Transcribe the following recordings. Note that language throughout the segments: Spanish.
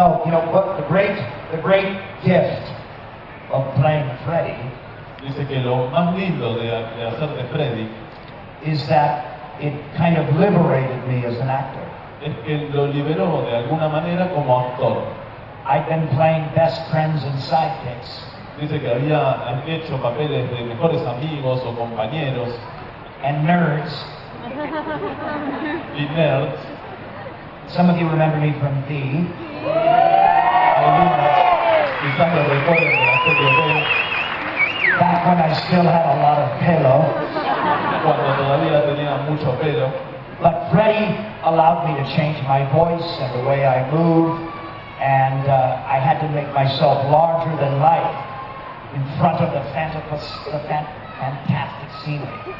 no, what the great gift of playing Freddy. Dice que lo más lindo de hacer de Freddy is that it kind of liberated me as an actor. Es que lo liberó de alguna manera como actor. I'd been playing best friends and sidekicks. Dice que había hecho papeles de mejores amigos o compañeros. And nerds. Y nerds. Some of you remember me from V. Algunos quizás lo recuerden de la serie B. Back when I still had a lot of pelo. Cuando todavía tenía mucho pelo. But Freddy allowed me to change my voice and the way I move, and I had to make myself larger than life in front of the fantastic scenery.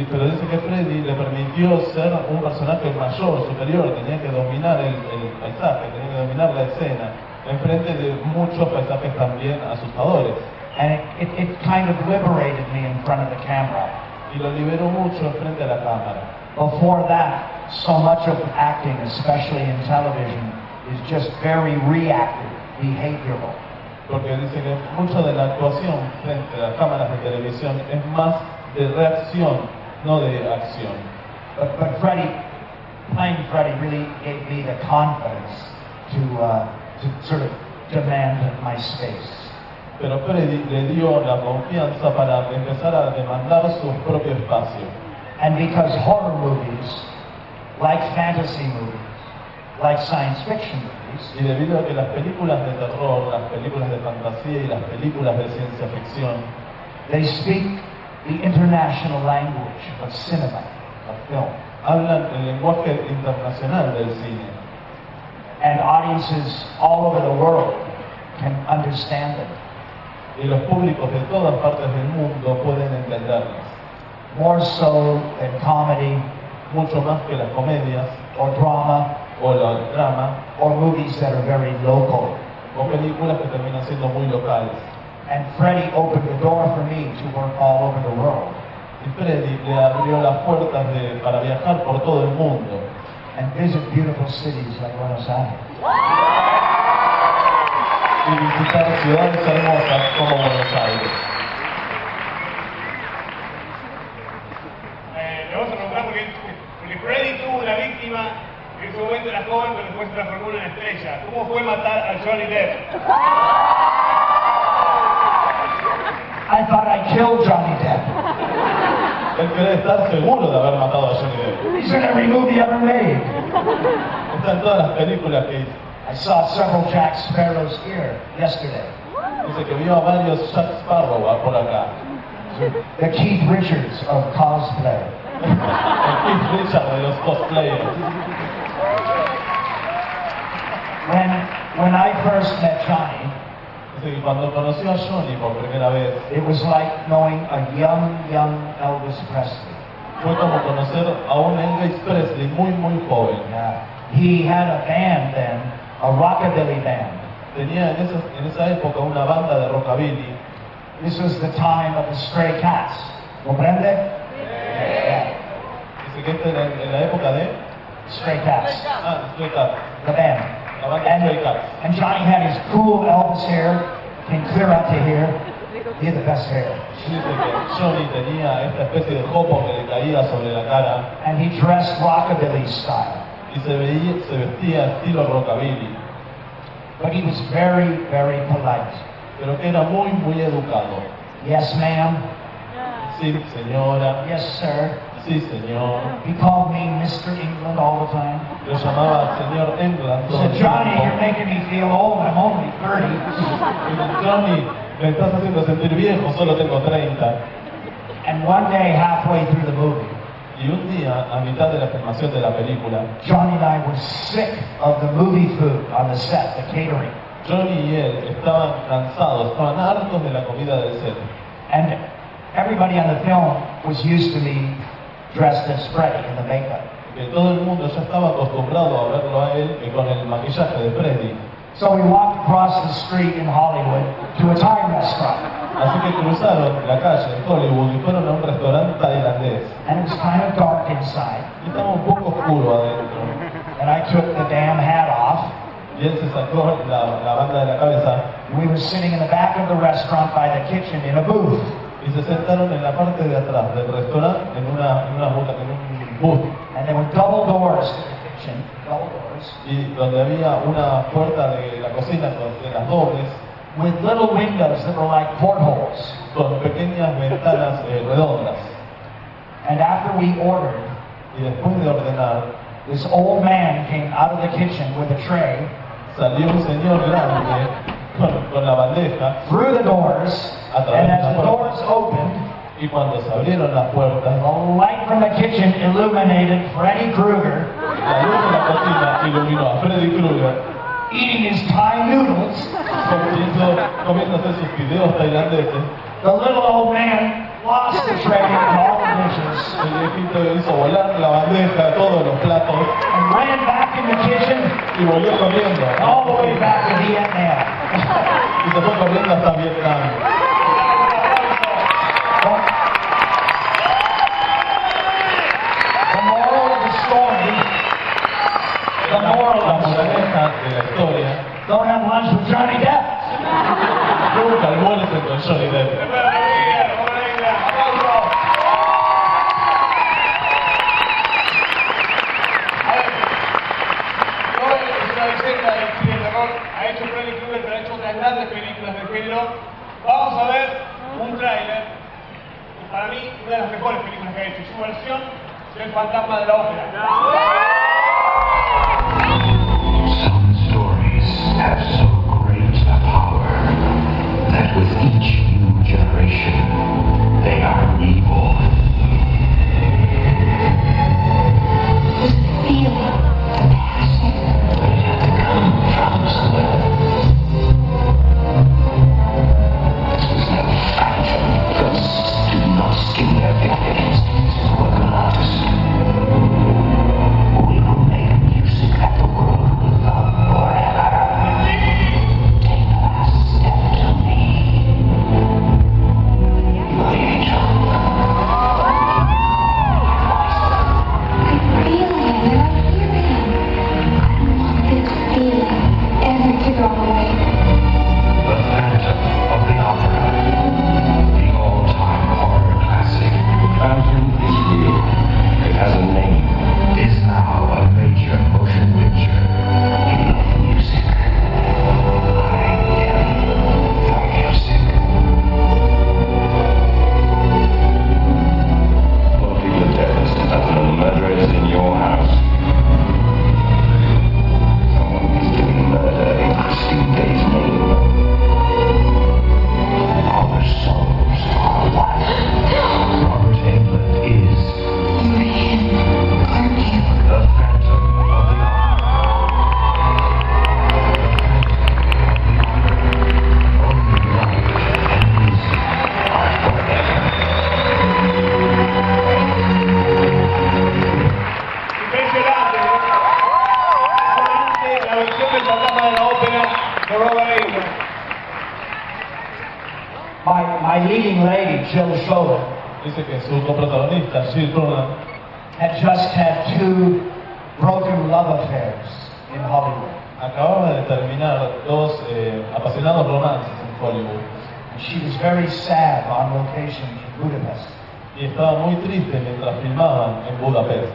Pero dice que Freddy le permitió ser un personaje mayor, superior, tenía que dominar el paisaje, tenía que dominar la escena, enfrente de muchos paisajes también asustadores. And it kind of liberated me in front of the camera. Y lo liberó mucho frente a la cámara. Before that, so much of acting, especially in television, is just very reactive, behavioral. Porque dice que mucho de la actuación frente a las cámaras de televisión es más de reacción, no de acción. But playing Freddy really gave me the confidence to sort of demand my space. Pero Freddy le dio la confianza para empezar a demandar su propio espacio. And because horror movies, like fantasy movies, like science fiction movies, y debido a que las películas de terror, las películas de fantasía y las películas de ciencia ficción, they speak the international language of cinema, of film. Hablan el lenguaje internacional del cine. And audiences all over the world can understand them. Y los públicos de todas partes del mundo pueden entenderlas. More so than comedy, mucho más que las comedias, or drama, o el drama, or movies that are very local. O películas que terminan siendo muy locales. And Freddy opened the door for me to work all over the world. Y Freddy le abrió las puertas para viajar por todo el mundo. And visit beautiful cities like Buenos Aires. Y visitar ciudades hermosas como Buenos Aires. Le vamos a preguntar porque Freddy tuvo una víctima que en su momento era joven, pero después se transformó en una estrella. ¿Cómo fue matar a Johnny Depp? I thought I killed Johnny Depp. Él cree estar seguro de haber matado a Johnny Depp. He's in every movie ever made. Está en todas las películas que hizo. I saw several Jack Sparrows here yesterday. Dice que vio a varios Jack Sparrow por acá. The Keith Richards of cosplay. El Keith Richards de los cosplayers. When I first met Johnny, dice que cuando conoció a Johnny por primera vez, it was like knowing a young Elvis Presley. Fue como conocer a un Elvis Presley muy joven. Yeah. He had a band then, a rockabilly band. Tenía en esa época una banda de rockabilly. This was the time of the Stray Cats. ¿Comprende? Yeah. Dice que esta era en la época de Stray Cats. Stray Cats. The band. La banda Stray Cats. And Johnny had his cool Elvis hair, came clear up to here. He had the best hair. Dice que Johnny tenía esta especie de jopo que le caía sobre la cara. And he dressed rockabilly style. Y se vestía estilo rockabilly. But he was very polite. Pero que era muy educado. Yes, ma'am. Sí, señora. Yes, sir. Sí, señor. He called me Mr. Englund all the time. Lo llamaba señor Englund todo el tiempo. Johnny, you're tiempo. making me feel old. I'm only 30. Y Johnny, me estás haciendo sentir viejo, solo tengo 30. And one day, halfway through the movie, y un día, a mitad de la filmación de la película, Johnny and I were sick of the movie food on the set, the catering. Johnny y él estaban cansados, estaban hartos de la comida del set. And everybody on the film was used to me dressed as Freddy in the makeup. Que todo el mundo ya estaba acostumbrado a verlo a él con el maquillaje de Freddy. So we walked across the street in Hollywood to a Thai restaurant. Así que cruzaron la calle en Hollywood y fueron a un restaurante tailandés. And it was kind of dark inside. Y estaba un poco oscuro adentro. And I took the damn hat off. Y él se sacó la banda de la cabeza We were sitting in the back of the restaurant by the kitchen in a booth. y se sentaron en la parte de atrás del restaurante en un booth. And there were double doors to the kitchen, double doors, Y donde había una puerta de la cocina de las dobles with little windows that were like portholes. con pequeñas ventanas redondas. And after we ordered, Y después de ordenar, this old man came out of the kitchen with a tray, salió un señor grande con la bandeja, through the doors, and as the doors opened, y cuando se abrieron las puertas, the light from the kitchen illuminated Freddy Krueger la luz de la cocina iluminó a Freddy Krueger eating his Thai noodles. comiéndose sus fideos tailandeses. The little old man lost the tray and all the dishes El viejito hizo volar la bandeja, todos los platos, and ran back in the kitchen y volvió corriendo. all the way back to Vietnam. Y se fue corriendo hasta Vietnam. The moral of the story, the moral La of the story, moraleja de la historia: don't have lunch with Johnny Depp. nunca almuercen con Johnny Depp. Ha hecho Freddy Krueger, pero ha hecho otras grandes películas de género. Vamos a ver un tráiler, para mí una de las mejores películas que ha hecho. Su versión del Fantasma de la Ópera. Some stories have so great a power that with each new generation they are reborn. The feeling, the passion. But it had to come from somewhere. This was no phantom. Ghosts do not skin their victims. Work on artists. We will make music that the world will love forever. Take the last step to me. You're the angel. I feel him and I hear him. I don't want this feeling ever to go away. The Phantom of the Opera. The all-time horror classic. Phantom is real. It has a name. Is now a major motion picture. You love music. I am for music. Well, people are dead. Nothing of the murderers in your house. Someone is doing murder in Christine Day's name. Our souls are one. Robert Englund is You're him, aren't you? the Phantom of the Only life and music are forever. Impresionante, ¿no? Impresionante la versión del Fantasma de la Ópera de Robert Englund. My leading lady, Jill Scholler, Dice que su coprotagonista, Jill Turner, had just had 2 broken love affairs in Hollywood. acababa de terminar 2 apasionados romances en Hollywood. She was very sad on location in Budapest. Y estaba muy triste mientras filmaban en Budapest.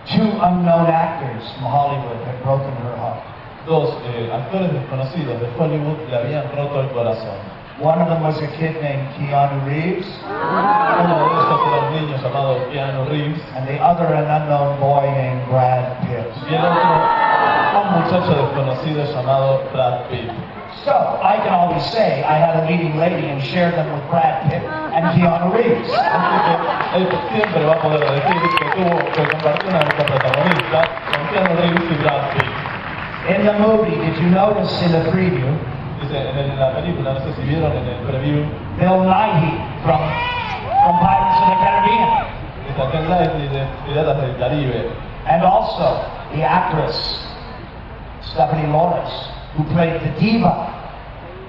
2 unknown actors from Hollywood had broken her heart. 2 actores desconocidos de Hollywood le habían roto el corazón. One of them was a kid named Keanu Reeves, Uno de esos era un niño llamado Keanu Reeves and the other an unknown boy named Brad Pitt. y el otro un muchacho desconocido llamado Brad Pitt. So I can always say I had a leading lady and shared them with Brad Pitt and Keanu Reeves. Así que él siempre va a poder decir que compartió una coprotagonista con Keanu Reeves y Brad Pitt. In the movie, did you notice in the preview, Dice, en la película, no sé si vieron en el preview, Bill Nighy from Pirates of the Caribbean, está Ken Lightly de Piratas del Caribe, and also the actress Stephanie Lawrence, who played the diva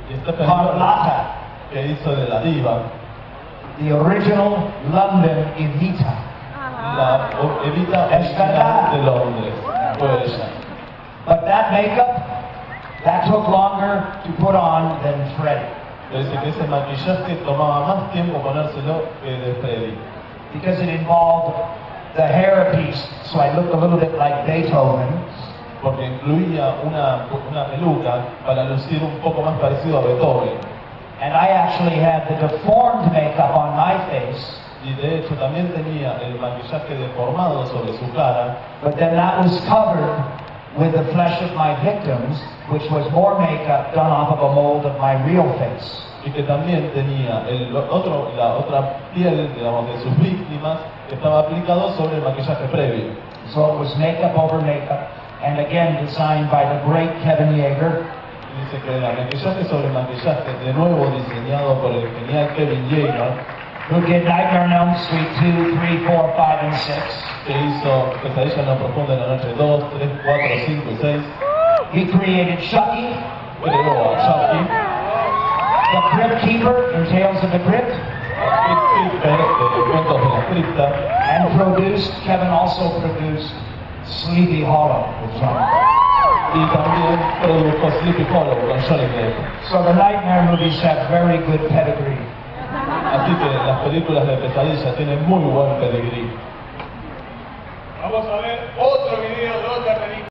y Stephen Carlotta, que hizo de la diva, the original London Evita. la Evita Es verdad. original de Londres, fue ella. But that makeup That took longer to put on than Freddie. Dice que ese maquillaje tomaba más tiempo ponérselo que de Freddie. Because it involved the hairpiece, so I looked a little bit like Beethoven. Porque incluía una peluca para lucir un poco más parecido a Beethoven. And I actually had the deformed makeup on my face. Y de hecho también tenía el maquillaje deformado sobre su cara. But then that was covered with the flesh of my victims, which was more makeup done off of a mold of my real face. Y que también tenía la otra piel, digamos, de sus víctimas, que estaba aplicado sobre el maquillaje previo. So it was makeup over makeup, and again designed by the great Kevin Yeager. Y dice que era maquillaje sobre maquillaje, de nuevo diseñado por el genial Kevin Yeager, who did Nightmare on Elm Street 2, 3, 4, 5, and 6. que hizo Pesadilla en la Profunda de la Noche 2, 3, 4, 5 y 6. He created Chucky, Creó a Chucky, the Crypt Keeper in Tales of the Crypt, Keeper de Cuentos de la Cripta, and Kevin also produced Sleepy Hollow with Johnny. y también produjo Sleepy Hollow con Johnny Depp. So the Nightmare movies have very good pedigree. Así que las películas de Pesadilla tienen muy buen pedigrí. Vamos a ver otro video de otra película.